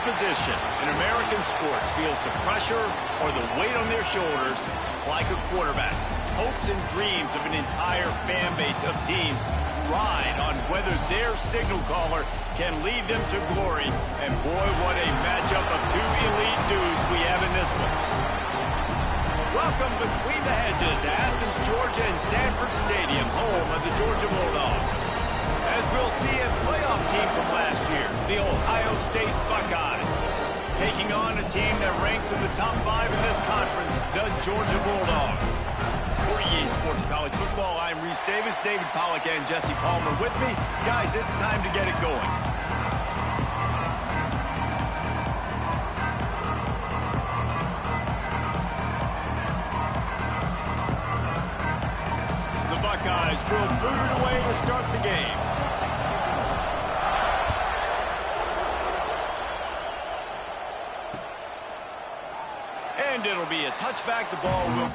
position in American sports feels the pressure or the weight on their shoulders like a quarterback. Hopes and dreams of an entire fan base of teams ride on whether their signal caller can lead them to glory. And boy, what a matchup of two elite dudes we have in this one. Welcome between the hedges to Athens, Georgia and Sanford Stadium, home of the Georgia Bulldogs. As we'll see a playoff team from last year, the Ohio State Buckeyes, taking on a team that ranks in the top 5 in this conference, the Georgia Bulldogs. For EA Sports College Football, I'm Reese Davis, David Pollack, and Jesse Palmer with me. Guys, it's time to get it going. The Buckeyes will boot it away to start the game. And it'll be a touchback. The ball will...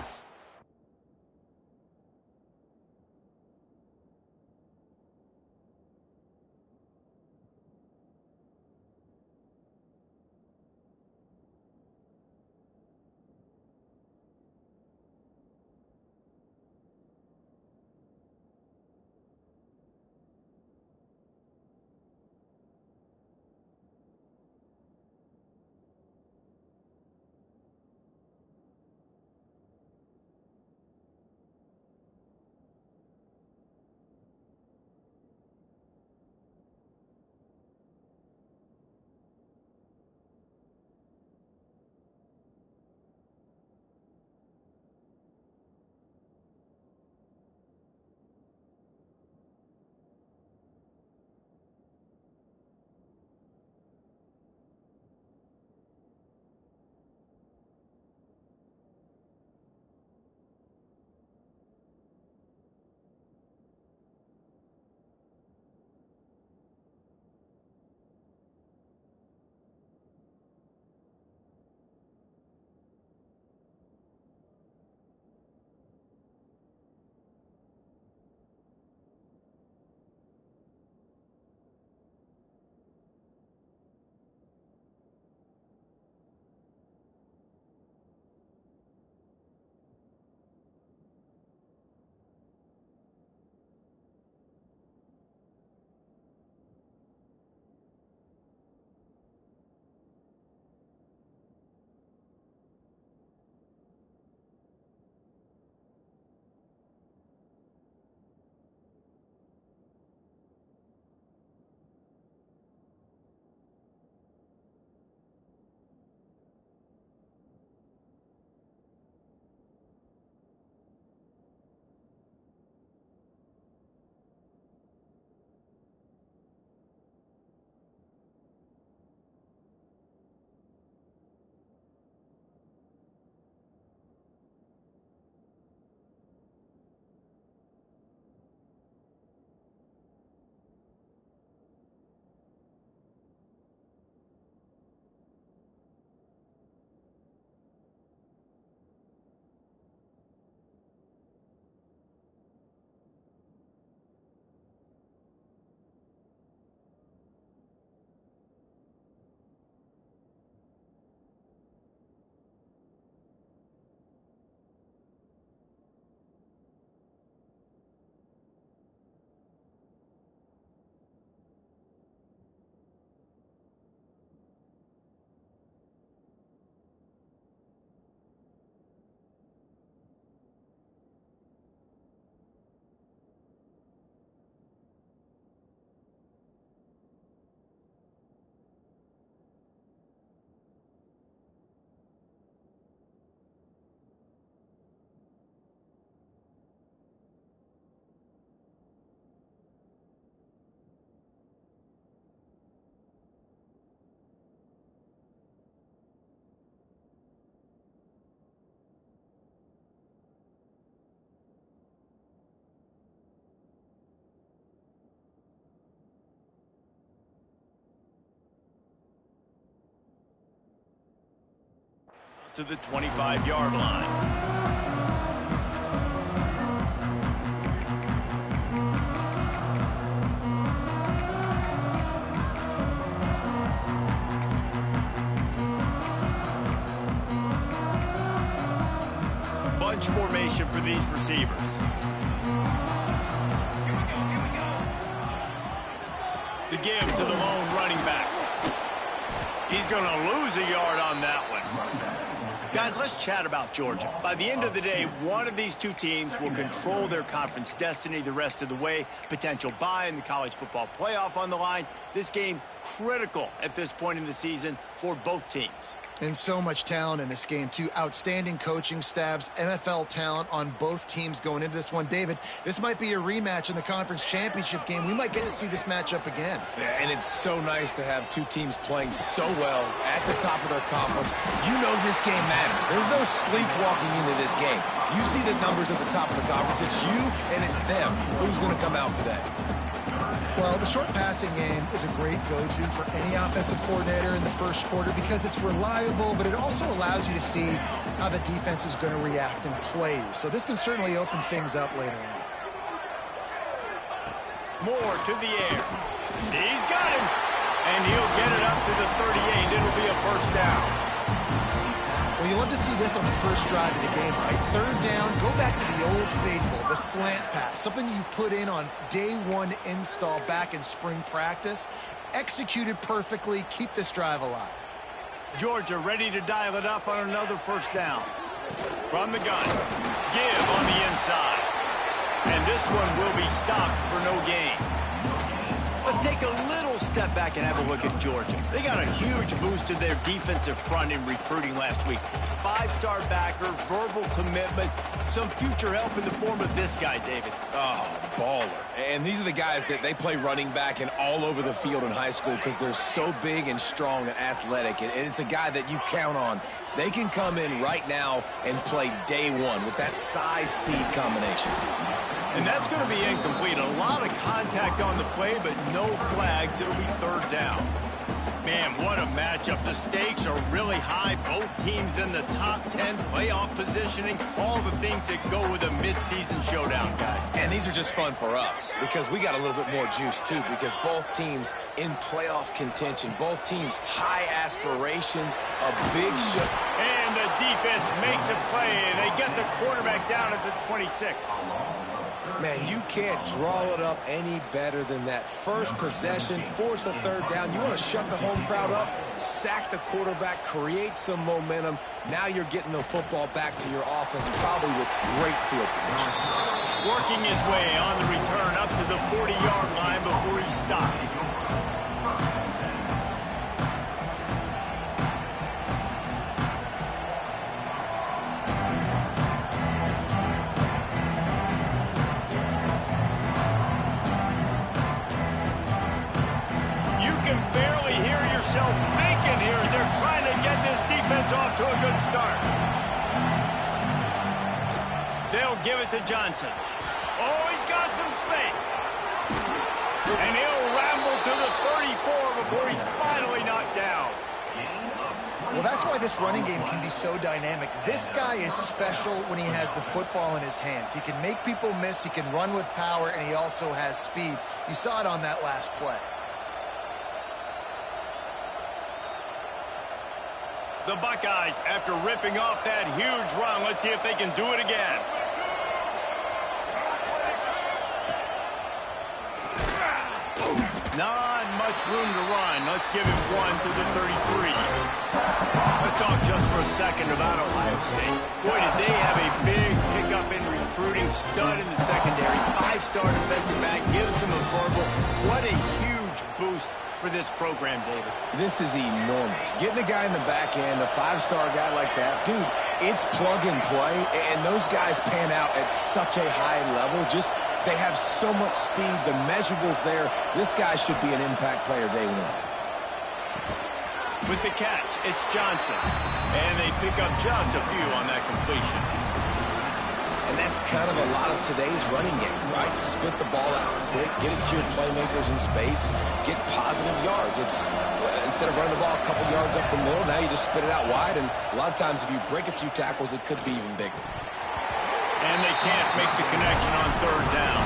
to the 25-yard line. Switch formation for these receivers. The give to the lone running back. He's going to lose a yard on that one. Guys, let's chat about Georgia. By the end of the day, one of these two teams will control their conference destiny the rest of the way. Potential bye in the college football playoff on the line. This game critical at this point in the season for both teams. And so much talent in this game, too. Outstanding coaching staffs, NFL talent on both teams going into this one. David, this might be a rematch in the conference championship game. We might get to see this matchup again. Yeah, and it's so nice to have two teams playing so well at the top of their conference. You know this game matters. There's no sleepwalking into this game. You see the numbers at the top of the conference. It's you and it's them. Who's going to come out today? Well, the short passing game is a great go-to for any offensive coordinator in the first quarter because it's reliable, but it also allows you to see how the defense is going to react and play. So this can certainly open things up later on. More to the air. He's got him. And he'll get it up to the 38. It'll be a first down. Well, you love to see this on the first drive of the game, right? Third down, go back to the old faithful, the slant pass, something you put in on day one install back in spring practice. Executed perfectly, keep this drive alive. Georgia ready to dial it up on another first down. From the gun, give on the inside. And this one will be stopped for no gain. Let's take a little step back and have a look at Georgia. They got a huge boost to their defensive front in recruiting last week. Five-star backer, verbal commitment, some future help in the form of this guy, David. Oh, baller. And these are the guys that they play running back and all over the field in high school because they're so big and strong and athletic. And it's a guy that you count on. They can come in right now and play day one with that size-speed combination. And that's going to be incomplete. A lot of contact on the play, but no flags. It'll be third down. Man, what a matchup. The stakes are really high. Both teams in the top 10, playoff positioning, all the things that go with a midseason showdown, guys. And these are just fun for us because we got a little bit more juice, too, because both teams in playoff contention, both teams high aspirations, a big show. And the defense makes a play. They get the quarterback down at the 26. Man, you can't draw it up any better than that. First possession, force a third down. You want to shut the home crowd up, sack the quarterback, create some momentum. Now you're getting the football back to your offense, probably with great field position. Working his way on the return up to the 40-yard line before he stopped. Thinking here as they're trying to get this defense off to a good start. They'll give it to Johnson. Oh, he's got some space. And he'll ramble to the 34 before he's finally knocked down. Well, that's why this running game can be so dynamic. This guy is special when he has the football in his hands. He can make people miss, he can run with power, and he also has speed. You saw it on that last play. The Buckeyes, after ripping off that huge run, let's see if they can do it again. Not much room to run. Let's give him one to the 33. Let's talk just for a second about Ohio State. Boy, did they have a big pickup in recruiting. Stud in the secondary. Five-star defensive back. Gives them a verbal. What a huge boost for this program, David. This is enormous. Getting a guy in the back end, a five-star guy like that, dude, it's plug and play, and those guys pan out at such a high level. Just, they have so much speed, the measurables there. This guy should be an impact player day one. With the catch, it's Johnson, and they pick up just a few on that completion. And that's kind of a lot of today's running game, right? Spit the ball out quick, get it to your playmakers in space, get positive yards. It's instead of running the ball a couple yards up the middle, now you just spit it out wide, and a lot of times if you break a few tackles, it could be even bigger. And they can't make the connection on third down.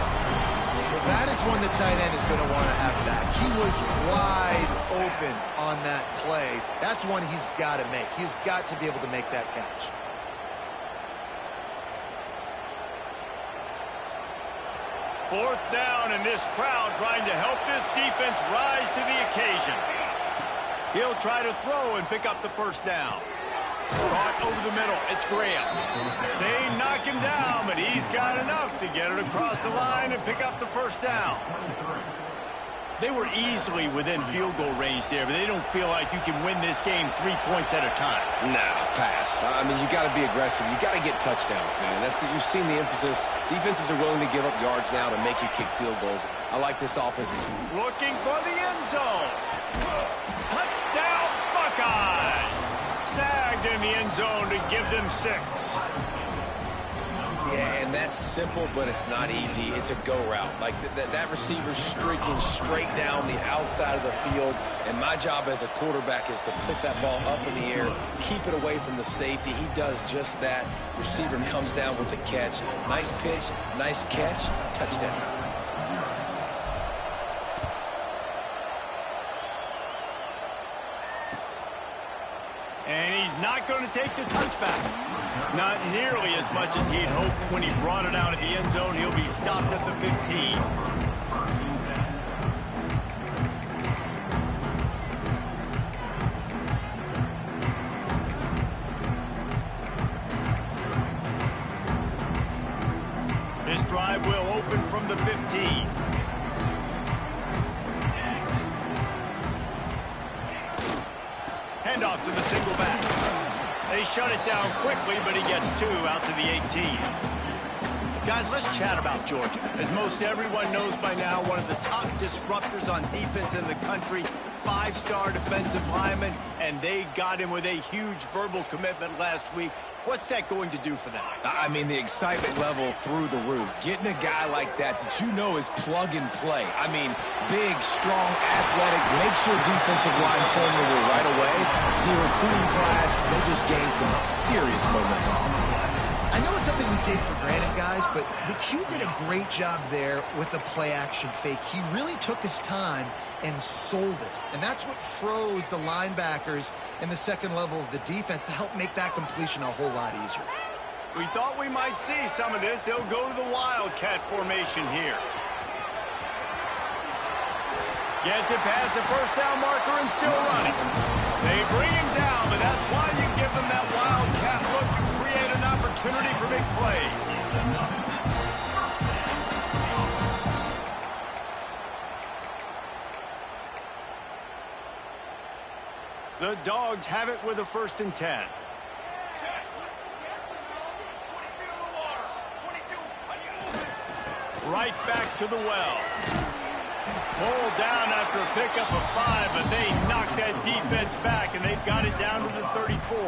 Well, that is one the tight end is going to want to have back. He was wide open on that play. That's one he's got to make. He's got to be able to make that catch. 4th down, and this crowd trying to help this defense rise to the occasion. He'll try to throw and pick up the 1st down. Caught over the middle. It's Graham. They knock him down, but he's got enough to get it across the line and pick up the 1st down. They were easily within field goal range there, but they don't feel like you can win this game 3 points at a time. Nah, pass. I mean, you got to be aggressive. You got to get touchdowns, man. You've seen the emphasis. Defenses are willing to give up yards now to make you kick field goals. I like this offense. Looking for the end zone. Touchdown, Buckeyes. Snagged in the end zone to give them 6. Yeah, and that's simple, but it's not easy. It's a go route. Like that receiver's streaking straight down the outside of the field, and my job as a quarterback is to put that ball up in the air, keep it away from the safety. He does just that. Receiver comes down with the catch. Nice pitch, nice catch, touchdown. And he's not going to take the touchback. Not nearly as much as he'd hoped when he brought it out of the end zone. He'll be stopped at the 15. This drive will open from the 15. Handoff to the single back. They shut it down quickly, but he gets 2 out to the 18. Guys, let's chat about Georgia. As most everyone knows by now, one of the top disruptors on defense in the country, 5-star defensive lineman, and they got him with a huge verbal commitment last week. What's that going to do for them? I mean, the excitement level through the roof. Getting a guy like that you know is plug and play. I mean, big, strong, athletic, makes your defensive line formidable right away. The recruiting class, they just gained some serious momentum. I know it's something we take for granted, guys, but the Q did a great job there with the play-action fake. He really took his time and sold it. And that's what froze the linebackers in the second level of the defense to help make that completion a whole lot easier. We thought we might see some of this. They'll go to the Wildcat formation here. Gets it past the 1st down marker and still running. They bring him down, but that's why you give them that Wildcat look to create an opportunity for big plays. The Dogs have it with a 1st and 10. Right back to the well. Pulled down after a pickup of 5, but they knocked that defense back, and they've got it down to the 34.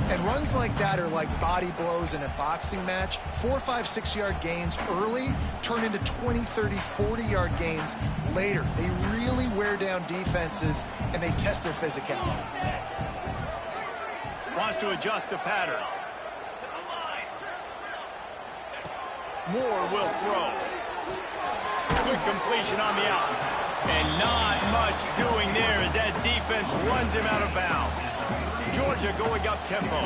And runs like that are like body blows in a boxing match. 4, 5, 6-yard gains early turn into 20, 30, 40-yard gains later. They really wear down defenses, and they test their physicality. Wants to adjust the pattern. Moore will throw. Good completion on the out. And not much doing there as that defense runs him out of bounds. Georgia going up tempo.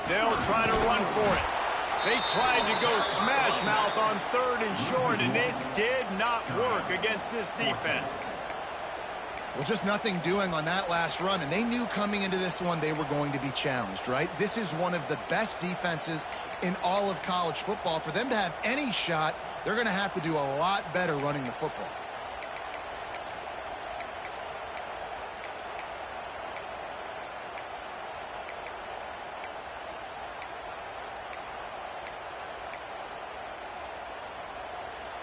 They'll try to run for it. They tried to go smash mouth on 3rd and short, and it did not work against this defense. Well, just nothing doing on that last run, and they knew coming into this one they were going to be challenged, right? This is one of the best defenses in all of college football. For them to have any shot, they're going to have to do a lot better running the football.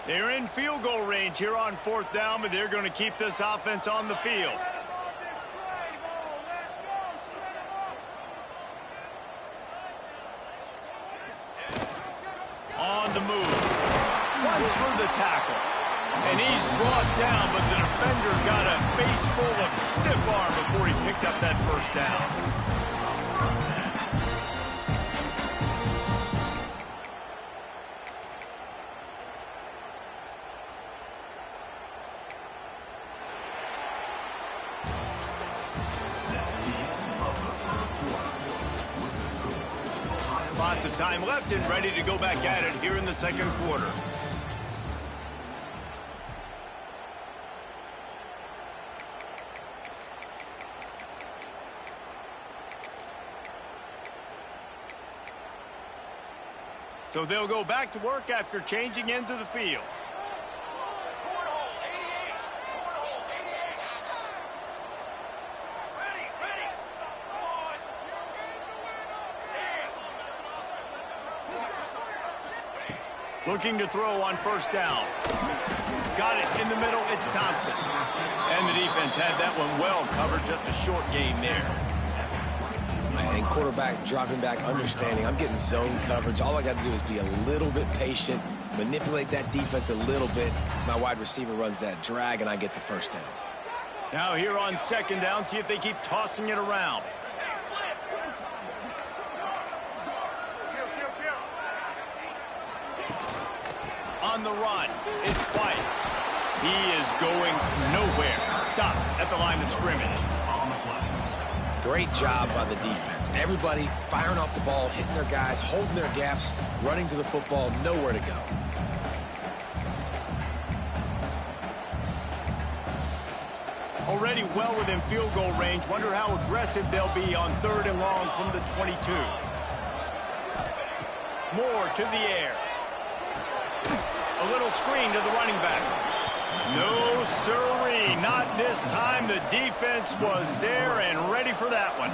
They're in field goal range here on 4th down, but they're going to keep this offense on the field. On the move. Runs through the tackle. And he's brought down, but the defender got a face full of stiff arm before he picked up that 1st down. Lots of time left and ready to go back at it here in the 2nd quarter. So they'll go back to work after changing into the field. Looking to throw on first down. Got it in the middle. It's Thompson. And the defense had that one well covered. Just a short gain there. And quarterback dropping back, understanding I'm getting zone coverage. All I got to do is be a little bit patient, manipulate that defense a little bit. My wide receiver runs that drag, and I get the first down. Now here on second down, see if they keep tossing it around. On the run, it's White. He is going nowhere. Stop at the line of scrimmage. Great job by the defense. Everybody firing off the ball, hitting their guys, holding their gaps, running to the football, nowhere to go. Already well within field goal range. Wonder how aggressive they'll be on 3rd and long from the 22. Moore to the air. A little screen to the running back. No, sirree, not this time. The defense was there and ready for that one.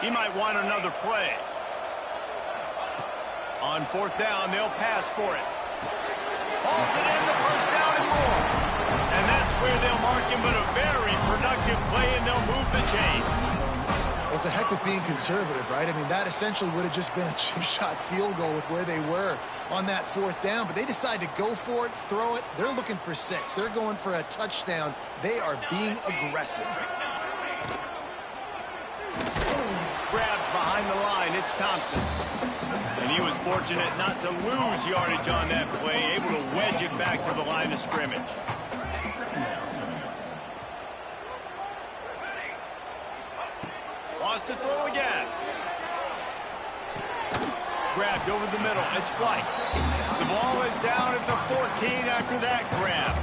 He might want another play. On 4th down, they'll pass for it. Holds it in, the first down and more. And that's where they'll mark him, but a very productive play, and they'll move the chains. Well, it's a heck with being conservative, right? I mean, that essentially would have just been a chip shot field goal with where they were on that 4th down. But they decide to go for it, throw it. They're looking for 6. They're going for a touchdown. They are being aggressive. Grabbed behind the line, it's Thompson. And he was fortunate not to lose yardage on that play, able to wedge it back to the line of scrimmage. Lost to throw again. Grabbed over the middle. It's White. The ball is down at the 14 after that grab.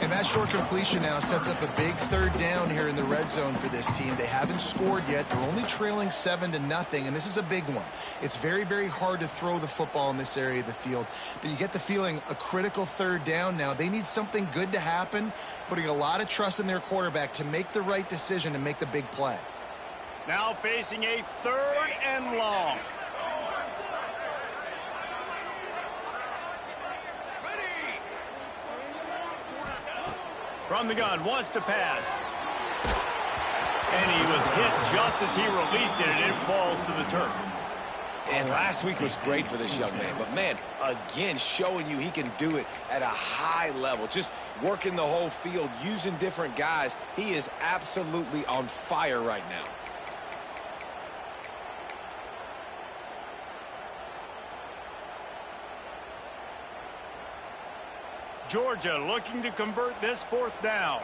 And that short completion now sets up a big 3rd down here in the red zone for this team. They haven't scored yet. They're only trailing 7-0, and this is a big one. It's very, very hard to throw the football in this area of the field. But you get the feeling a critical 3rd down now. They need something good to happen, putting a lot of trust in their quarterback to make the right decision and make the big play. Now facing a 3rd and long. From the gun, wants to pass. And he was hit just as he released it, and it falls to the turf. And last week was great for this young man. But, man, again, showing you he can do it at a high level. Just working the whole field, using different guys. He is absolutely on fire right now. Georgia looking to convert this 4th down.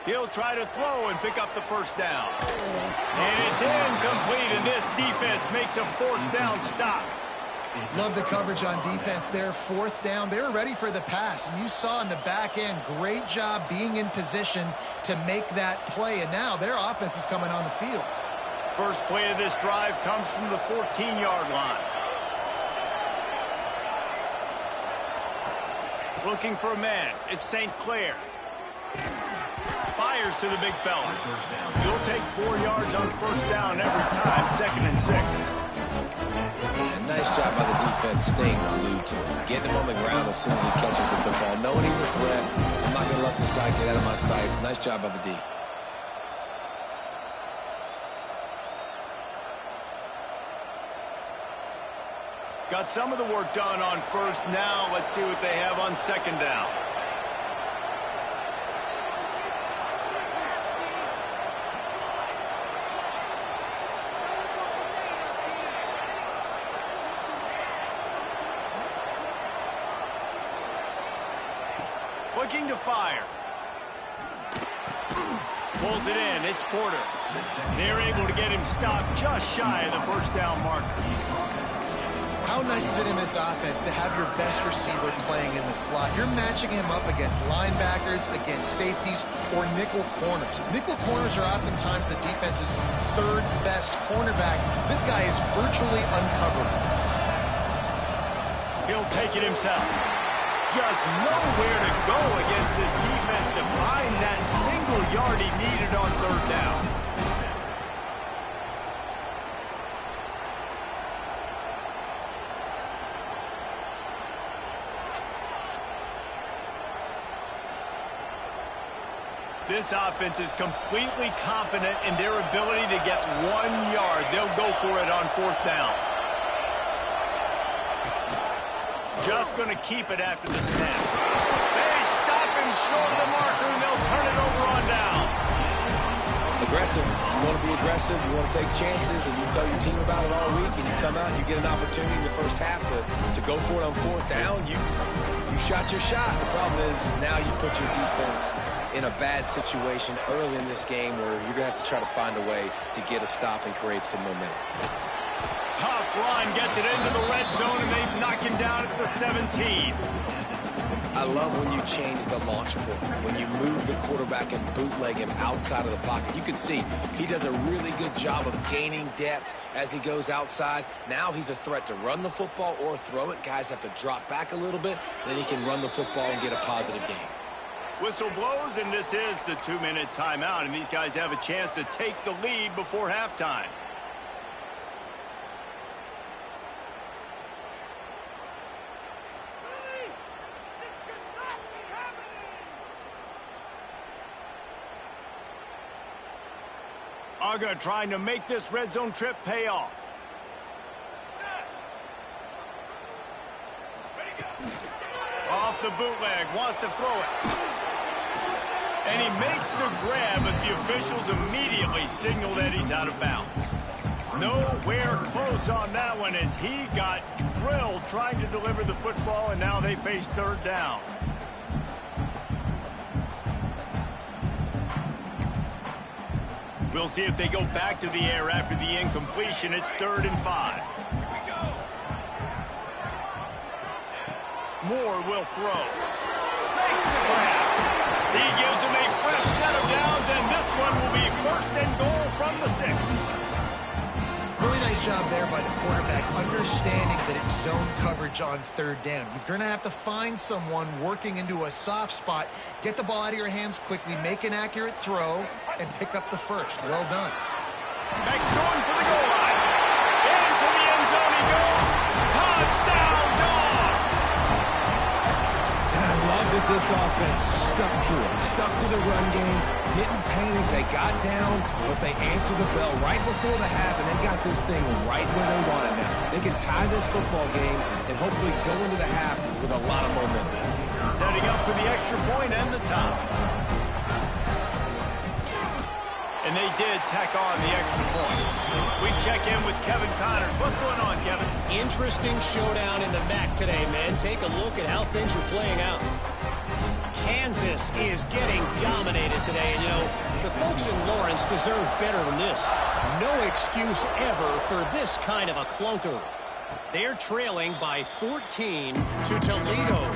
He'll try to throw and pick up the first down. And it's incomplete, and this defense makes a 4th down stop. Love the coverage on defense there. 4th down. They were ready for the pass. And you saw in the back end, great job being in position to make that play. And now their offense is coming on the field. First play of this drive comes from the 14-yard line. Looking for a man. It's St. Clair. Fires to the big fella. He'll take 4 yards on first down every time. 2nd and 6. And nice job by the defense staying glued to him. Getting him on the ground as soon as he catches the football. Knowing he's a threat. I'm not going to let this guy get out of my sights. Nice job by the D. Got some of the work done on first. Now let's see what they have on 2nd down. Looking to fire. Pulls it in. It's Porter. They're able to get him stopped just shy of the first down marker. How nice is it in this offense to have your best receiver playing in the slot? You're matching him up against linebackers, against safeties, or nickel corners. Nickel corners are oftentimes the defense's third best cornerback. This guy is virtually uncoverable. He'll take it himself. Just nowhere to go against this defense to find that single yard he needed on third down. This offense is completely confident in their ability to get 1 yard. They'll go for it on fourth down. Just going to keep it after the snap. They stop him short of the marker, and they'll turn it over on down. Aggressive. You want to be aggressive. You want to take chances, and you tell your team about it all week, and you come out and you get an opportunity in the first half to go for it on fourth down. You shot your shot. The problem is now you put your defense in a bad situation early in this game where you're going to have to try to find a way to get a stop and create some momentum. Tough run, gets it into the red zone, and they knock him down at the 17. I love when you change the launch point, when you move the quarterback and bootleg him outside of the pocket. You can see he does a really good job of gaining depth as he goes outside. Now he's a threat to run the football or throw it. Guys have to drop back a little bit. Then he can run the football and get a positive gain. Whistle blows, and this is the 2-minute timeout, and these guys have a chance to take the lead before halftime. Uga trying to make this red zone trip pay off. Off the bootleg, wants to throw it. And he makes the grab, but the officials immediately signal that he's out of bounds. Nowhere close on that one as he got drilled trying to deliver the football, and now they face third down. We'll see if they go back to the air after the incompletion. It's 3rd and 5. Moore will throw. Makes the grab. He gives him a fresh set of downs, and this one will be 1st and goal from the 6. Really nice job there by the quarterback, understanding that it's zone coverage on 3rd down. You're going to have to find someone working into a soft spot, get the ball out of your hands quickly, make an accurate throw, and pick up the first. Well done. Max going for the goal line. Into the end zone he goes. Touchdown, Dogs! And I love that this offense stuck to it, stuck to the run game, didn't panic. They got down, but they answered the bell right before the half, and they got this thing right where they want it now. They can tie this football game and hopefully go into the half with a lot of momentum. Setting up for the extra point and the top. And they did tack on the extra point. We check in with Kevin Connors. What's going on, Kevin? Interesting showdown in the MAC today, man. Take a look at how things are playing out. Kansas is getting dominated today, and, you know, the folks in Lawrence deserve better than this. No excuse ever for this kind of a clunker. They're trailing by 14 to Toledo.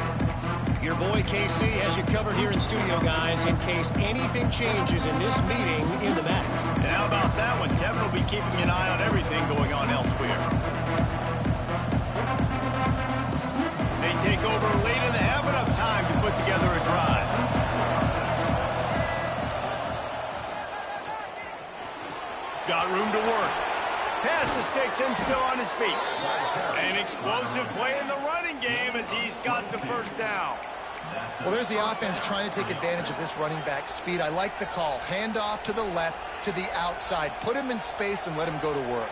Your boy KC has you covered here in studio, guys, in case anything changes in this meeting in the MAC. And how about that one? Kevin will be keeping an eye on everything going on elsewhere. They take over late and have enough time to put together a drive. Got room to work. Pass the sticks and still on his feet. An explosive play in the running game as he's got the first down. Well, there's the offense trying to take advantage of this running back speed. I like the call. Hand off to the left, to the outside. Put him in space and let him go to work.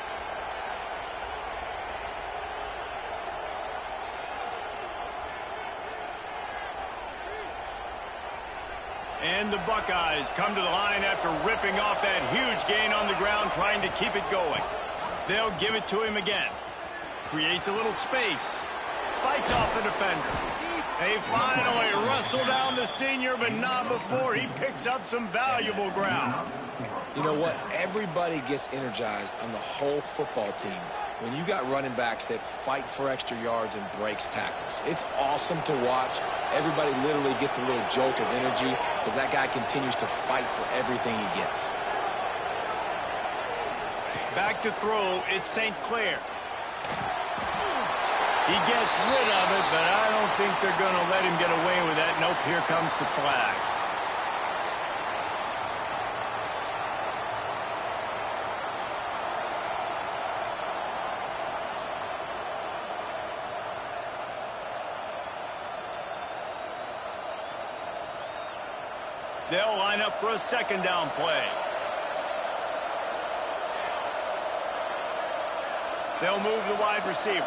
And the Buckeyes come to the line after ripping off that huge gain on the ground, trying to keep it going. They'll give it to him again. Creates a little space. Fights off a defender. They finally wrestle down the senior, but not before he picks up some valuable ground. You know what? Everybody gets energized on the whole football team When you got running backs that fight for extra yards and breaks tackles, it's awesome to watch. Everybody literally gets a little jolt of energy because that guy continues to fight for everything he gets. Back to throw, it's St. Clair. He gets rid of it, but I don't think they're going to let him get away with that. Nope, here comes the flag. They'll line up for a second down play. They'll move the wide receiver.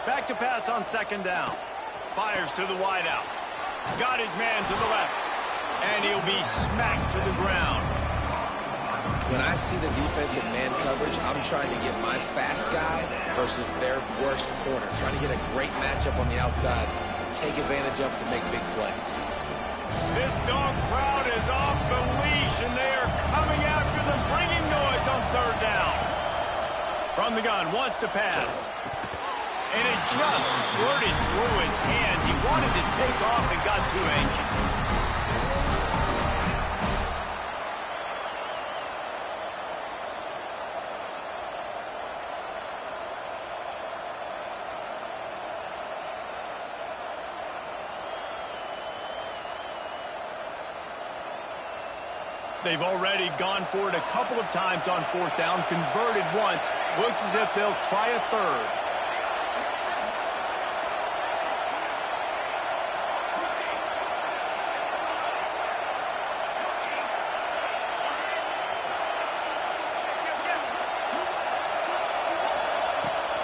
Back to pass on second down. Fires to the wide out. Got his man to the left. And he'll be smacked to the ground. When I see the defense in man coverage, I'm trying to get my fast guy versus their worst corner. Trying to get a great matchup on the outside and take advantage of it to make big plays. This dog crowd is off the leash, and they are coming after them, bringing noise on third down. From the gun, wants to pass. And it just squirted through his hands. He wanted to take off and got too anxious. They've already gone for it a couple of times on fourth down, converted once. Looks as if they'll try a third.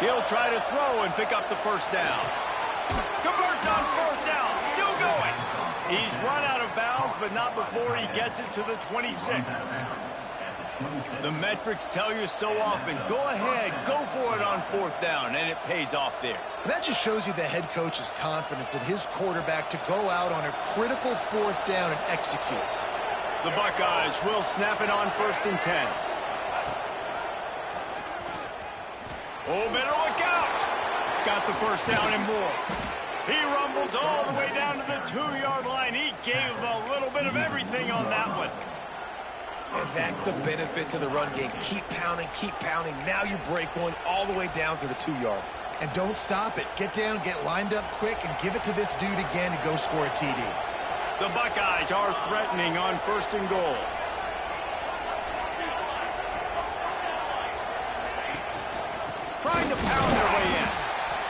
He'll try to throw and pick up the first down. Converts on fourth down, still going. He's run out of bounds, but not before he gets it to the 26. The metrics tell you so often, go ahead, go for it on fourth down, and it pays off there. And that just shows you the head coach's confidence in his quarterback to go out on a critical fourth down and execute. The Buckeyes will snap it on 1st and 10. Oh, better look out. Got the first down and more. He rumbles all the way down to the 2-yard line. He gave a little bit of everything on that one. And that's the benefit to the run game. Keep pounding, keep pounding. Now you break one all the way down to the 2-yard. And don't stop it. Get down, get lined up quick, and give it to this dude again to go score a TD. The Buckeyes are threatening on 1st and goal. Trying to pound their way in.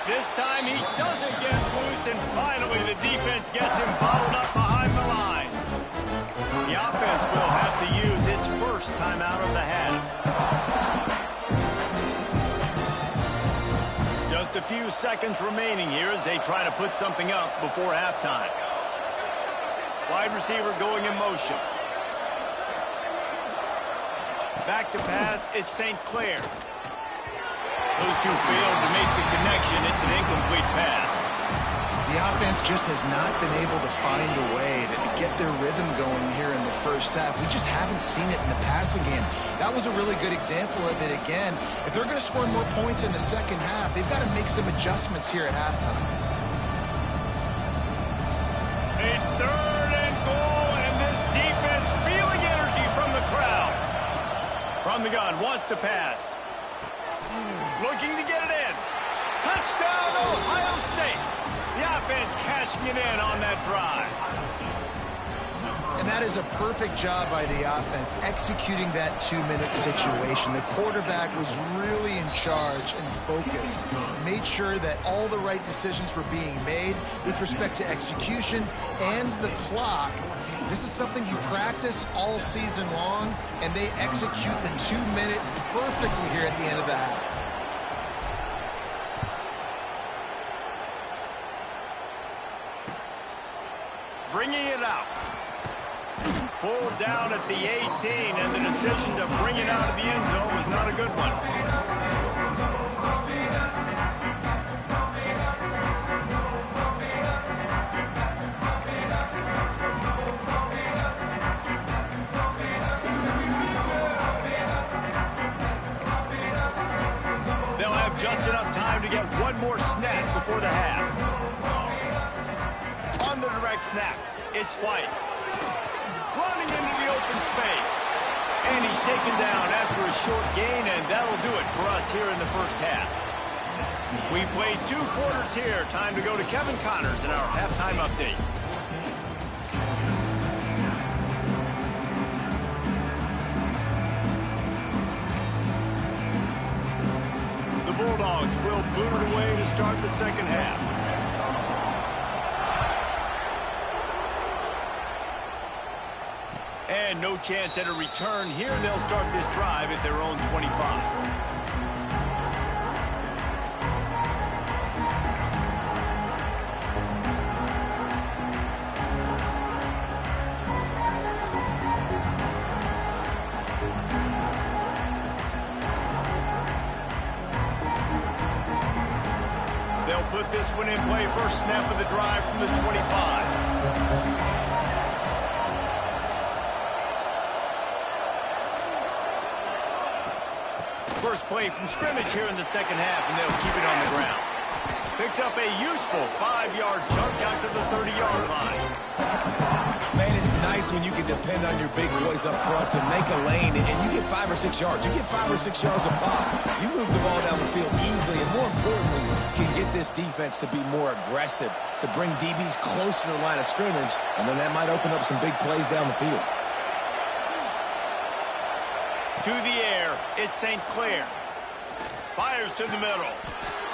This time he doesn't get loose, and finally the defense gets him bottled up behind the line. The offense will have to use its first timeout of the half. Just a few seconds remaining here as they try to put something up before halftime. Wide receiver going in motion. Back to pass, it's St. Clair. Those two failed to make the connection. It's an incomplete pass. The offense just has not been able to find a way to get their rhythm going here in the first half. We just haven't seen it in the passing game. That was a really good example of it again. If they're going to score more points in the second half, they've got to make some adjustments here at halftime. A 3rd and goal, and this defense feeling energy from the crowd. From the gun, wants to pass. Looking to get it in. Touchdown, Ohio State. The offense cashing it in on that drive. And that is a perfect job by the offense, executing that 2-minute situation. The quarterback was really in charge and focused. Made sure that all the right decisions were being made with respect to execution and the clock. This is something you practice all season long, and they execute the 2-minute perfectly here at the end of the half. Bringing it out. Pulled down at the 18, and the decision to bring it out of the end zone was not a good one. just enough time to get one more snap before the half. On the direct snap, it's White. Running into the open space. And he's taken down after a short gain, and that'll do it for us here in the first half. We played 2 quarters here. Time to go to Kevin Connors in our halftime update. The Bulldogs will boot it away to start the second half. And no chance at a return here. They'll start this drive at their own 25. They'll put this one in play. First snap of the drive from the 25. First play from scrimmage here in the second half, and they'll keep it on the ground. Picks up a useful 5-yard chunk out to the 30-yard line. Man, it's nice when you can depend on your big boys up front to make a lane, and you get 5 or 6 yards. You get 5 or 6 yards a pop. You move the ball down the field easily, and more importantly, can get this defense to be more aggressive, to bring DBs close to the line of scrimmage, and then that might open up some big plays down the field. To the air, it's St. Clair. Fires to the middle.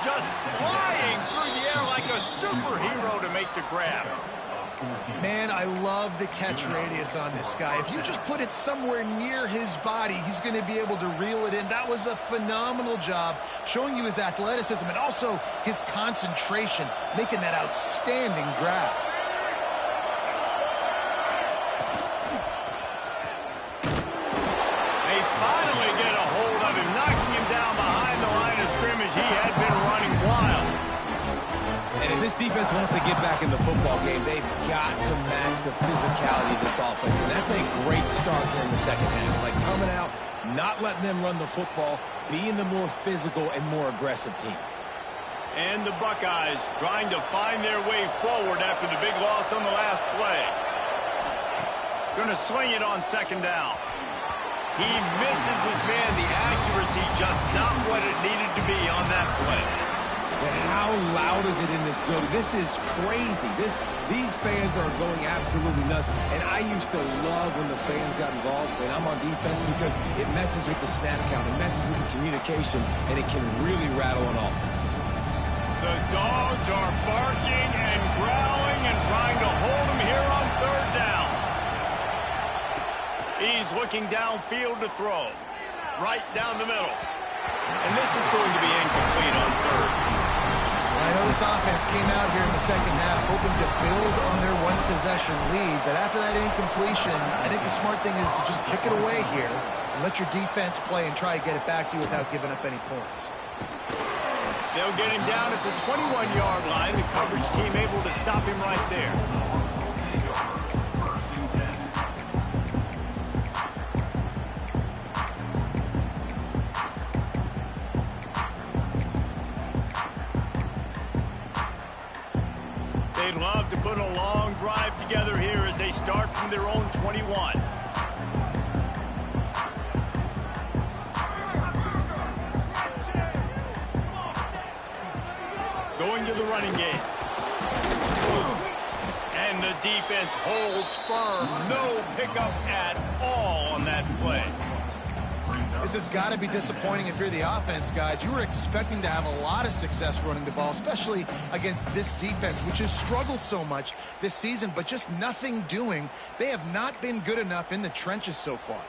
Just flying through the air like a superhero to make the grab. Man, I love the catch radius on this guy. If you just put it somewhere near his body, he's going to be able to reel it in. That was a phenomenal job, showing you his athleticism and also his concentration, making that outstanding grab. He had been running wild. And if this defense wants to get back in the football game, they've got to match the physicality of this offense. And that's a great start here in the second half. Like coming out, not letting them run the football, being the more physical and more aggressive team. And the Buckeyes trying to find their way forward after the big loss on the last play. Going to swing it on second down. He misses his man. The accuracy just not what it needed to be on that play. But how loud is it in this building? This is crazy. These fans are going absolutely nuts. And I used to love when the fans got involved when I'm on defense because it messes with the snap count. It messes with the communication, and it can really rattle an offense. The Dogs are barking and growling and trying to hold him here on third down. He's looking downfield to throw. Right down the middle. And this is going to be incomplete on third. I know this offense came out here in the second half hoping to build on their one-possession lead, but after that incompletion, I think the smart thing is to just kick it away here and let your defense play and try to get it back to you without giving up any points. They'll get him down at the 21-yard line. The coverage team able to stop him right there. They'd love to put a long drive together here as they start from their own 21. Going to the running game. And the defense holds firm. No pickup at all on that play. This has got to be disappointing if you're the offense, guys. You were expecting to have a lot of success running the ball, especially against this defense, which has struggled so much this season, but just nothing doing. They have not been good enough in the trenches so far.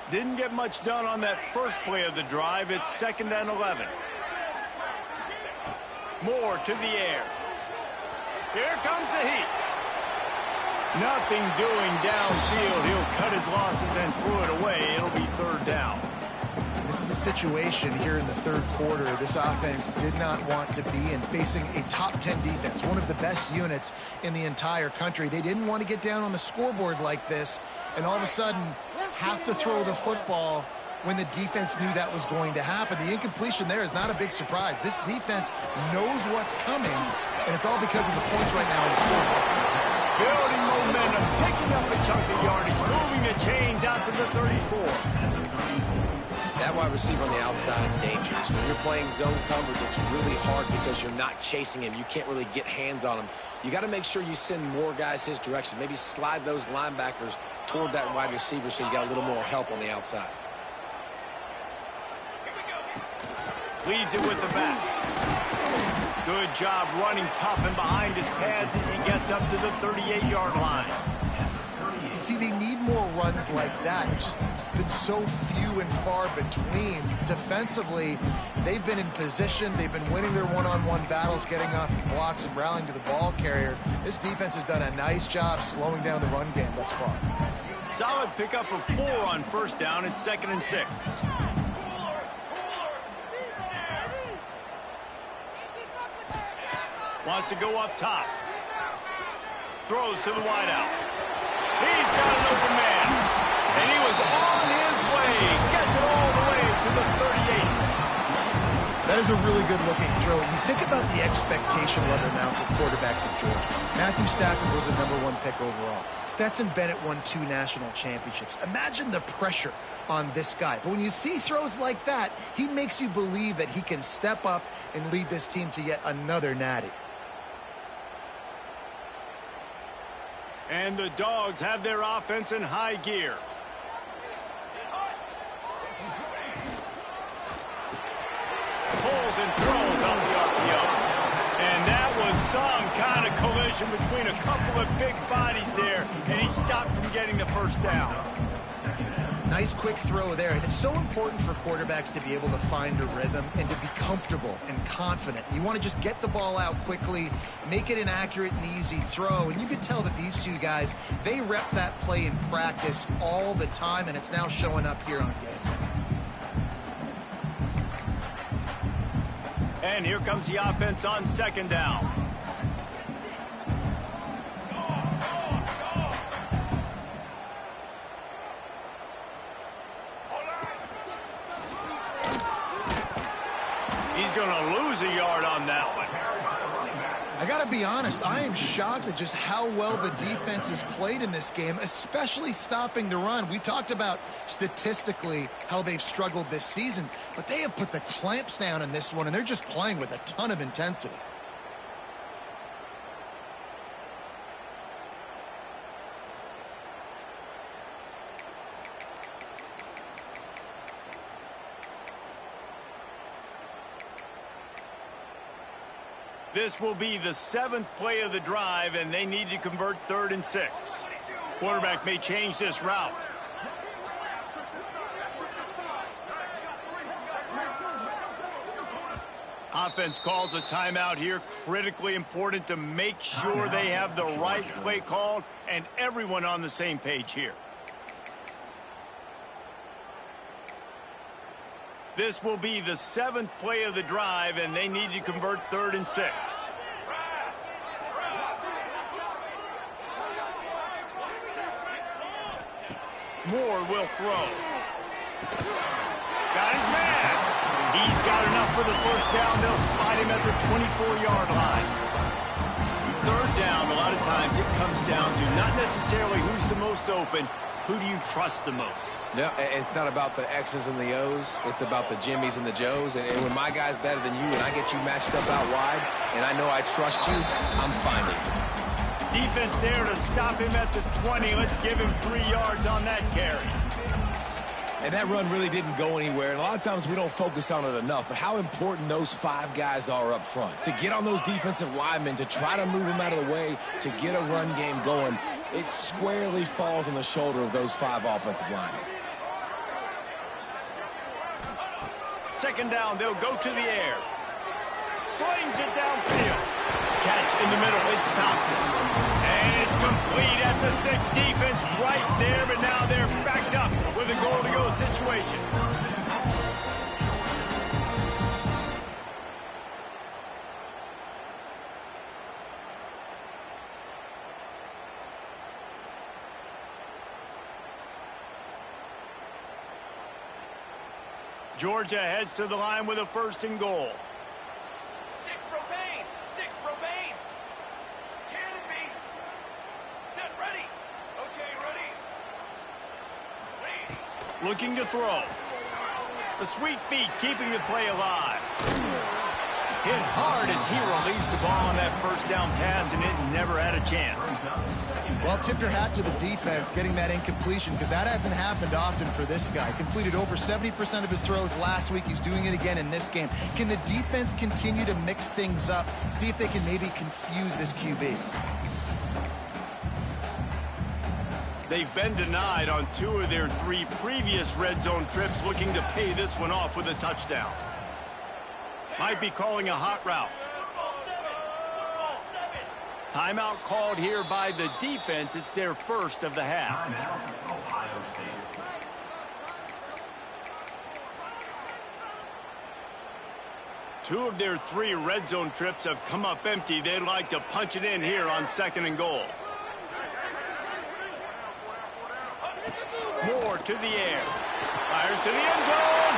Didn't get much done on that first play of the drive. It's 2nd and 11. Moore to the air. Here comes the heat. Nothing doing downfield. He'll cut his losses and throw it away. It'll be 3rd down. This is a situation here in the third quarter this offense did not want to be in, facing a top 10 defense, one of the best units in the entire country. They didn't want to get down on the scoreboard like this and all of a sudden have to throw the football when the defense knew that was going to happen. The incompletion there is not a big surprise. This defense knows what's coming, and it's all because of the points right now in the scoreboard. Building momentum, picking up a chunk of yardage, moving the chains out to the 34. That wide receiver on the outside is dangerous. When you're playing zone coverage, it's really hard because you're not chasing him. You can't really get hands on him. You got to make sure you send more guys his direction. Maybe slide those linebackers toward that wide receiver so you got a little more help on the outside. Leaves it with the back. Good job running tough and behind his pads as he gets up to the 38-yard line. See, they need more runs like that. It's been so few and far between. Defensively, they've been in position. They've been winning their one-on-one battles, getting off blocks and rallying to the ball carrier. This defense has done a nice job slowing down the run game thus far. Solid pickup of 4 on first down and 2nd and 6. Wants to go up top. Throws to the wideout. He's got an open man. And he was on his way. Gets it all the way to the 38. That is a really good-looking throw. You think about the expectation level now for quarterbacks at Georgia. Matthew Stafford was the #1 pick overall. Stetson Bennett won 2 national championships. Imagine the pressure on this guy. But when you see throws like that, he makes you believe that he can step up and lead this team to yet another natty. And the Dogs have their offense in high gear. Pulls and throws on the RPO. And that was some kind of collision between a couple of big bodies there, and he stopped from getting the first down. Nice quick throw there, and it's so important for quarterbacks to be able to find a rhythm and to be comfortable and confident. You want to just get the ball out quickly, make it an accurate and easy throw, and you can tell that these two guys, they rep that play in practice all the time, and it's now showing up here on game. And here comes the offense on 2nd down. He's going to lose a yard on that one. I got to be honest, I am shocked at just how well the defense has played in this game, especially stopping the run. We talked about statistically how they've struggled this season, but they have put the clamps down in this one, and they're just playing with a ton of intensity. This will be the 7th play of the drive, and they need to convert 3rd and 6. Quarterback may change this route. Offense calls a timeout here. Critically important to make sure they have the right play called and everyone on the same page here. This will be the 7th play of the drive, and they need to convert 3rd and 6. Moore will throw. Got his man. He's got enough for the first down. They'll spot him at the 24-yard line. 3rd down, a lot of times it comes down to not necessarily who's the most open, who do you trust the most? No, it's not about the X's and the O's. It's about the Jimmys and the Joes. And when my guy's better than you and I get you matched up out wide and I know I trust you, I'm finding you. Defense there to stop him at the 20. Let's give him 3 yards on that carry. And that run really didn't go anywhere. And a lot of times we don't focus on it enough, but how important those 5 guys are up front. To get on those defensive linemen, to try to move them out of the way, to get a run game going, it squarely falls on the shoulder of those 5 offensive linemen. 2nd down, they'll go to the air. Slings it downfield. Catch in the middle, it's Thompson. And it's complete at the 6. Defense right there, but now they're backed up with a goal-to-go situation. Georgia heads to the line with a 1st and goal. Six propane! Six propane! Canopy! Set ready! Okay, ready? Wait! Looking to throw. The sweet feet keeping the play alive. Hit hard as he released the ball on that 1st down pass, and it never had a chance. Well, tip your hat to the defense getting that incompletion, because that hasn't happened often for this guy. Completed over 70% of his throws last week. He's doing it again in this game. Can the defense continue to mix things up? See if they can maybe confuse this QB. They've been denied on 2 of their 3 previous red zone trips, looking to pay this one off with a touchdown. Might be calling a hot route. Timeout called here by the defense. It's their 1st of the half. 2 of their 3 red zone trips have come up empty. They'd like to punch it in here on 2nd and goal. Moore to the air. Fires to the end zone.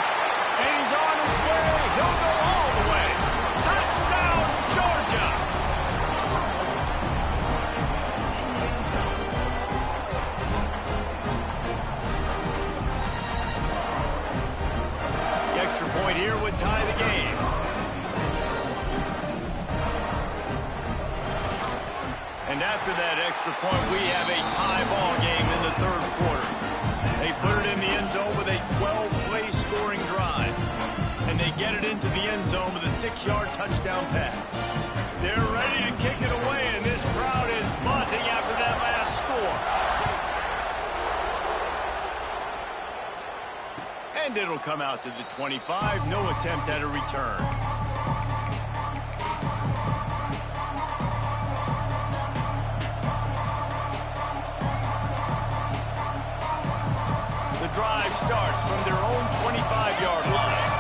And he's on his way. He'll go all the way. Touchdown, Georgia. The extra point here would tie the game. And after that extra point, we have a tie ball game in the 3rd quarter. They put it in the end zone with a 12-play scoring drive. And they get it into the end zone with a 6-yard touchdown pass. They're ready to kick it away, and this crowd is buzzing after that last score. And it'll come out to the 25. No attempt at a return. The drive starts from their own 25-yard line.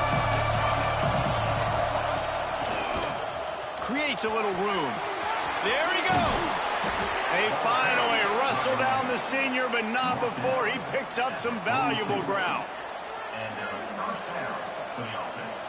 Creates a little room. There he goes. They finally wrestle down the senior, but not before he picks up some valuable ground. And first down for the offense.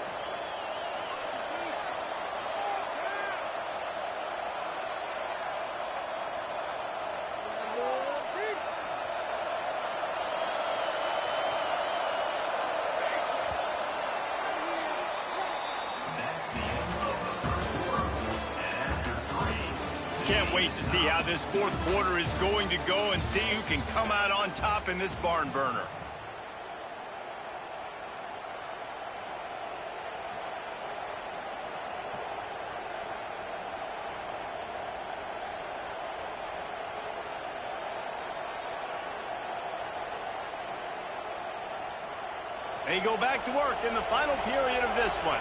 Can't wait to see how this 4th quarter is going to go and see who can come out on top in this barn burner. They go back to work in the final period of this one.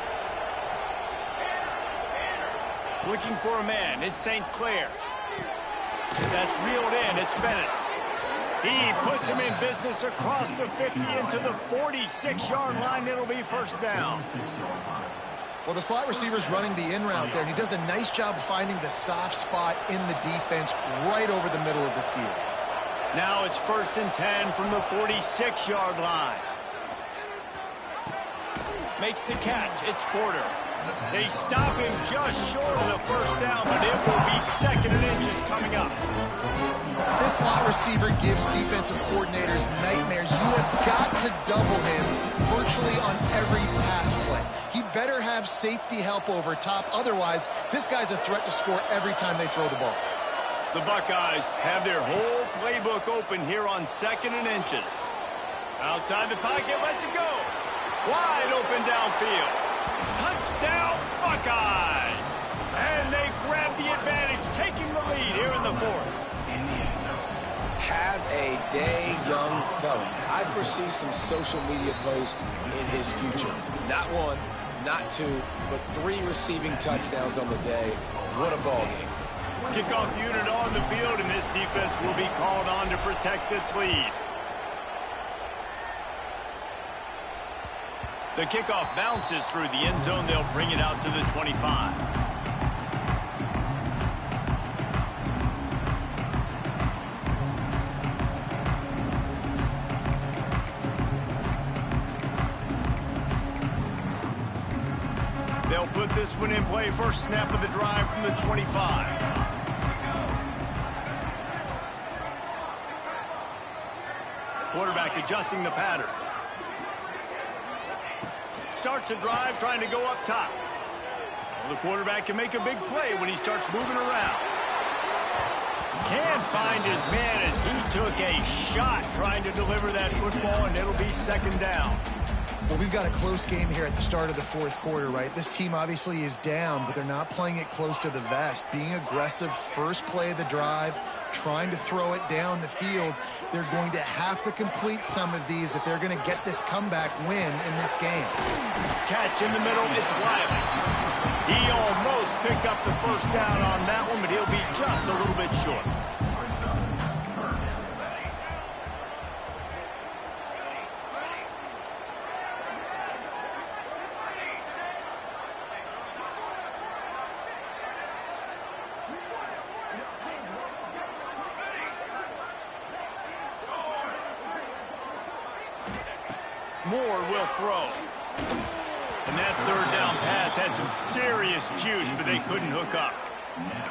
Looking for a man. It's St. Clair. That's reeled in. It's Bennett. He puts him in business across the 50 into the 46-yard line. It'll be 1st down. Well, the slot receiver's running the in route there, and he does a nice job finding the soft spot in the defense right over the middle of the field. Now it's 1st and 10 from the 46-yard line. Makes the catch. It's Porter. They stop him just short of the 1st down, but it will be 2nd and inches coming up. This slot receiver gives defensive coordinators nightmares. You have got to double him virtually on every pass play. He better have safety help over top. Otherwise, this guy's a threat to score every time they throw the ball. The Buckeyes have their whole playbook open here on 2nd and inches. Outside the pocket, lets it go. Wide open downfield. Touchdown, Buckeyes! And they grab the advantage, taking the lead here in the 4th. Have a day, young fella. I foresee some social media posts in his future. Not 1, not 2, but 3 receiving touchdowns on the day. What a ball game. Kickoff unit on the field, and this defense will be called on to protect this lead. The kickoff bounces through the end zone. They'll bring it out to the 25. They'll put this one in play. First snap of the drive from the 25. Quarterback adjusting the pattern. Starts a drive trying to go up top. Well, the quarterback can make a big play when he starts moving around. Can't find his man as he took a shot trying to deliver that football, and it'll be second down. Well, we've got a close game here at the start of the fourth quarter, right? This team obviously is down, but they're not playing it close to the vest. Being aggressive, first play of the drive, trying to throw it down the field. They're going to have to complete some of these if they're going to get this comeback win in this game. Catch in the middle, it's Wiley. He almost picked up the first down on that one, but he'll be just a little bit short. Moore will throw. And that third down pass had some serious juice, but they couldn't hook up.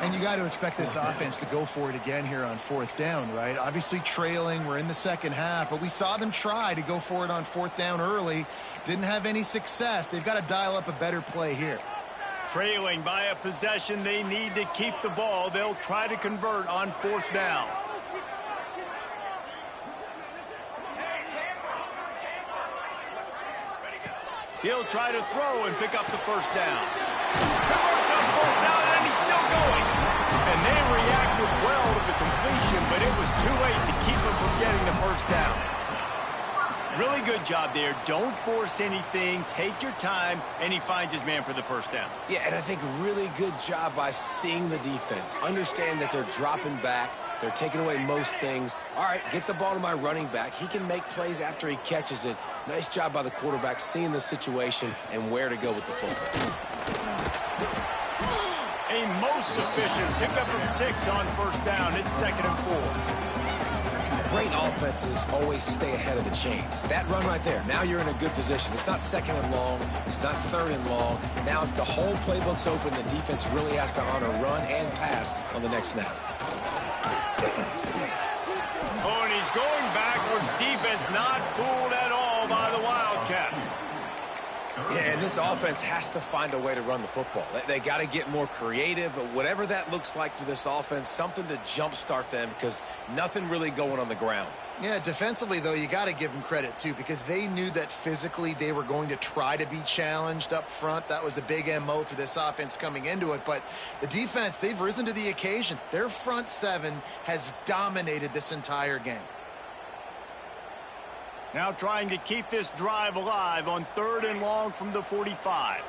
And you got to expect this offense to go for it again here on fourth down, right? Obviously trailing, we're in the second half, but we saw them try to go for it on fourth down early. Didn't have any success. They've got to dial up a better play here. Trailing by a possession, they need to keep the ball. They'll try to convert on fourth down. He'll try to throw and pick up the first down. Converts on fourth down, and he's still going. And they reacted well to the completion, but it was too late to keep him from getting the first down. Really good job there. Don't force anything. Take your time, and he finds his man for the first down. Yeah, and I think really good job by seeing the defense. Understand that they're dropping back. They're taking away most things. All right, get the ball to my running back. He can make plays after he catches it. Nice job by the quarterback seeing the situation and where to go with the football. A most efficient pickup of 6 on first down. It's 2nd and 4. Great offenses always stay ahead of the chains. That run right there, now you're in a good position. It's not 2nd and long. It's not 3rd and long. Now it's the whole playbook's open. The defense really has to honor run and pass on the next snap. Oh, and he's going backwards. Defense not fooled at all by the Wildcat. Yeah, and this offense has to find a way to run the football. They got to get more creative, but whatever that looks like for this offense, something to jumpstart them because nothing really going on the ground. Yeah, defensively, though, you got to give them credit, too, because they knew that physically they were going to try to be challenged up front. That was a big MO for this offense coming into it. But the defense, they've risen to the occasion. Their front seven has dominated this entire game. Now trying to keep this drive alive on 3rd and long from the 45.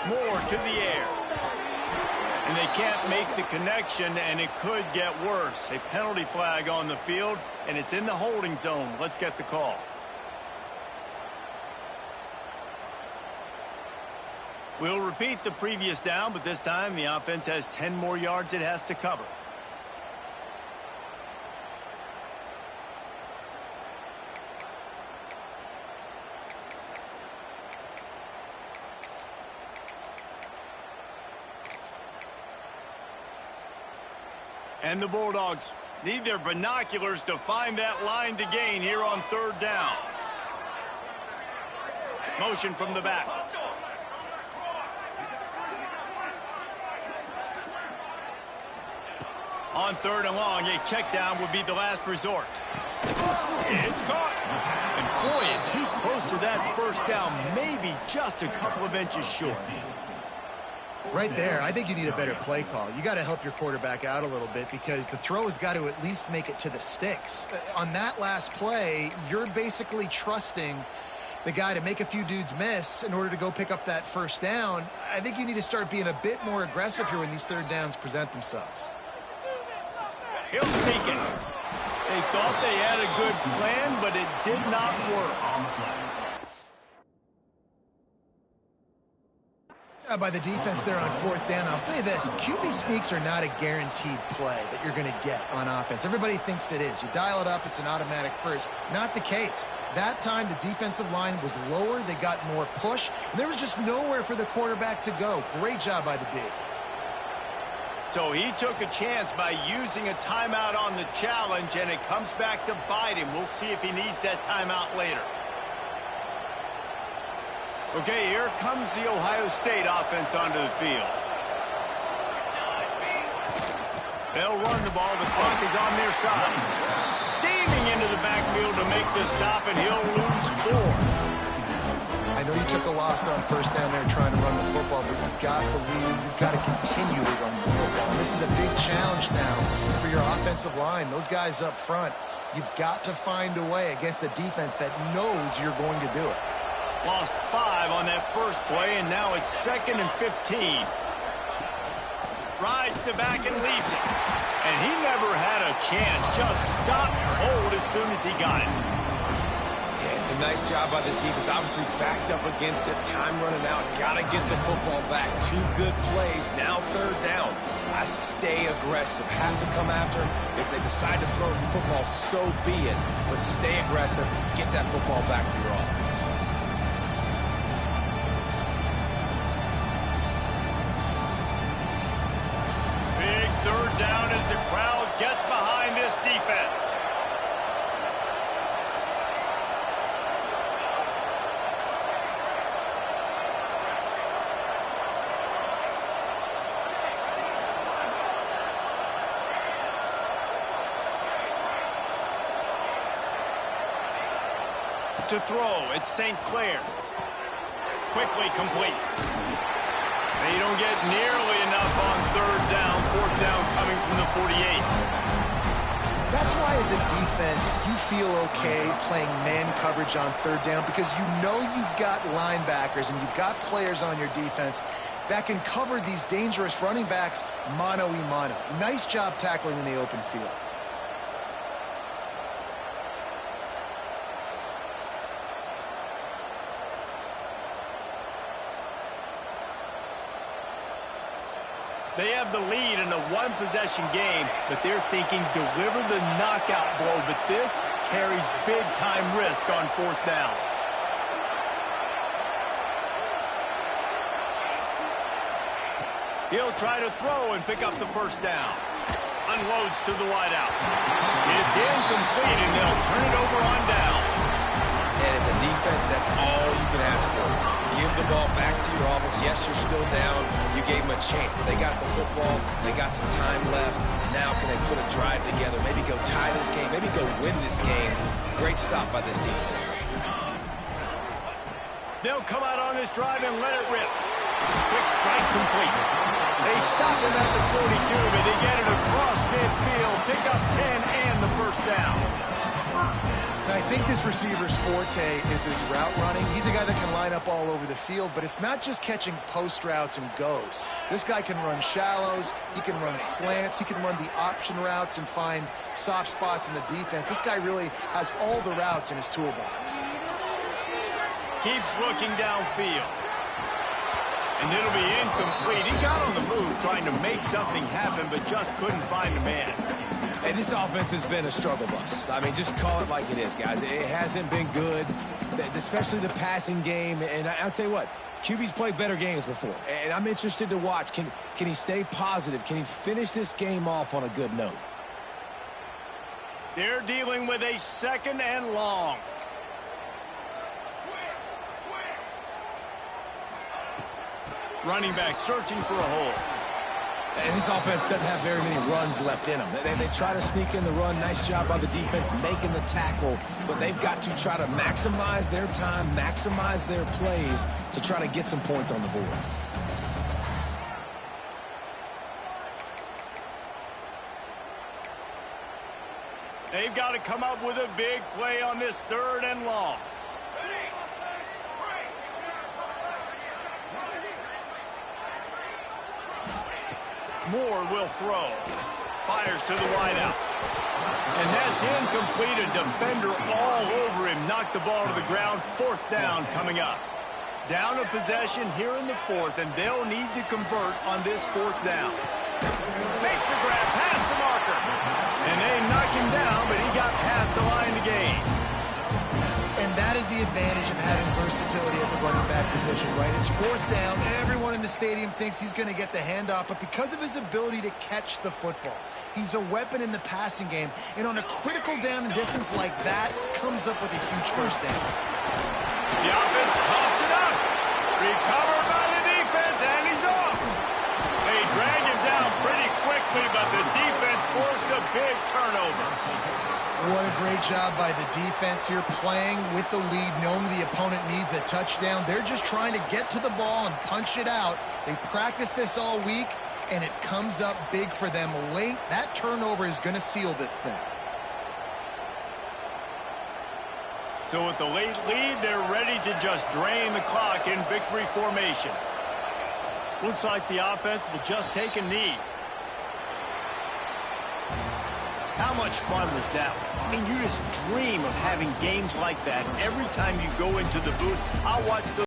Moore to the air. And they can't make the connection, and it could get worse. A penalty flag on the field, and it's in the holding zone. Let's get the call. We'll repeat the previous down, but this time the offense has 10 more yards it has to cover. And the Bulldogs need their binoculars to find that line to gain here on 3rd down. Motion from the back. On 3rd and long, a check down would be the last resort. It's caught. And boy, is he close to that first down, maybe just a couple of inches short. Right there, I think you need a better play call. You got to help your quarterback out a little bit because the throw has got to at least make it to the sticks. On that last play, you're basically trusting the guy to make a few dudes miss in order to go pick up that first down. I think you need to start being a bit more aggressive here when these 3rd downs present themselves. He'll sneak it. They thought they had a good plan, but it did not work. job by the defense there on fourth down. I'll say this, QB sneaks are not a guaranteed play that you're going to get on offense. Everybody thinks it is. You dial it up, it's an automatic first. Not the case. That time, the defensive line was lower. They got more push. And there was just nowhere for the quarterback to go. Great job by the D. So he took a chance by using a timeout on the challenge, and it comes back to bite him. We'll see if he needs that timeout later. Okay, here comes the Ohio State offense onto the field. They'll run the ball. The clock is on their side. Steaming into the backfield to make the stop, and he'll lose 4. I know you took a loss on first down there trying to run the football, but you've got the lead. You've got to continue to run the football. And this is a big challenge now for your offensive line. Those guys up front, you've got to find a way against a defense that knows you're going to do it. Lost 5 on that first play, and now it's 2nd and 15. Rides the back and leaves it. And he never had a chance. Just stopped cold as soon as he got it. Yeah, it's a nice job by this defense. Obviously backed up against it. Time running out. Got to get the football back. 2 good plays. Now third down. I stay aggressive. Have to come after him. If they decide to throw the football, so be it. But stay aggressive. Get that football back for your offense. Third down as the crowd gets behind this defense. To throw, it's St. Clair. Quickly complete. They don't get nearly enough on third down. Fourth down coming from the 48. That's why as a defense, you feel okay playing man coverage on third down because you know you've got linebackers and you've got players on your defense that can cover these dangerous running backs mano-a-mano. Nice job tackling in the open field. They have the lead in a one-possession game, but they're thinking deliver the knockout blow. But this carries big-time risk on fourth down. He'll try to throw and pick up the first down. Unloads to the wideout. It's incomplete, and they'll turn it over on down. And as a defense, that's all you can ask for. Give the ball back to your offense. Yes, you're still down. You gave them a chance. They got the football. They got some time left. Now can they put a drive together? Maybe go tie this game. Maybe go win this game. Great stop by this defense. They'll come out on this drive and let it rip. Quick strike complete. They stop him at the 42, but they get it across midfield. Pick up 10 and the first down. Now, I think this receiver's forte is his route running. He's a guy that can line up all over the field, but it's not just catching post routes and goes. This guy can run shallows, he can run slants, he can run the option routes and find soft spots in the defense. This guy really has all the routes in his toolbox. Keeps looking downfield. And it'll be incomplete. He got on the move trying to make something happen, but just couldn't find a man. And this offense has been a struggle bus. I mean, just call it like it is, guys. It hasn't been good, especially the passing game. And I'll tell you what, QB's played better games before. And I'm interested to watch. Can he stay positive? Can he finish this game off on a good note? They're dealing with a 2nd and long. Running back searching for a hole. And this offense doesn't have very many runs left in them. They try to sneak in the run. Nice job by the defense making the tackle. But they've got to try to maximize their time, maximize their plays to try to get some points on the board. They've got to come up with a big play on this 3rd and long. Moore will throw. Fires to the wideout. And that's incomplete. A defender all over him. Knocked the ball to the ground. 4th down coming up. Down a possession here in the fourth, and they'll need to convert on this fourth down. Makes the grab past the marker. And they knock him down, but he got past the line to gain. And that is the advantage of having versatility at the running back position, right? It's fourth down. Everyone in the stadium thinks he's going to get the handoff, but because of his ability to catch the football, he's a weapon in the passing game. And on a critical down and distance like that, comes up with a huge first down. The offense coughs it up. Recovered by the defense, and he's off. They drag him down pretty quickly, but the defense forced a big turnover. What a great job by the defense here, playing with the lead, knowing the opponent needs a touchdown. They're just trying to get to the ball and punch it out. They practice this all week, and it comes up big for them late. That turnover is going to seal this thing. So with the late lead, they're ready to just drain the clock in victory formation. Looks like the offense will just take a knee. How much fun was that? I mean, you just dream of having games like that every time you go into the booth. I'll watch those.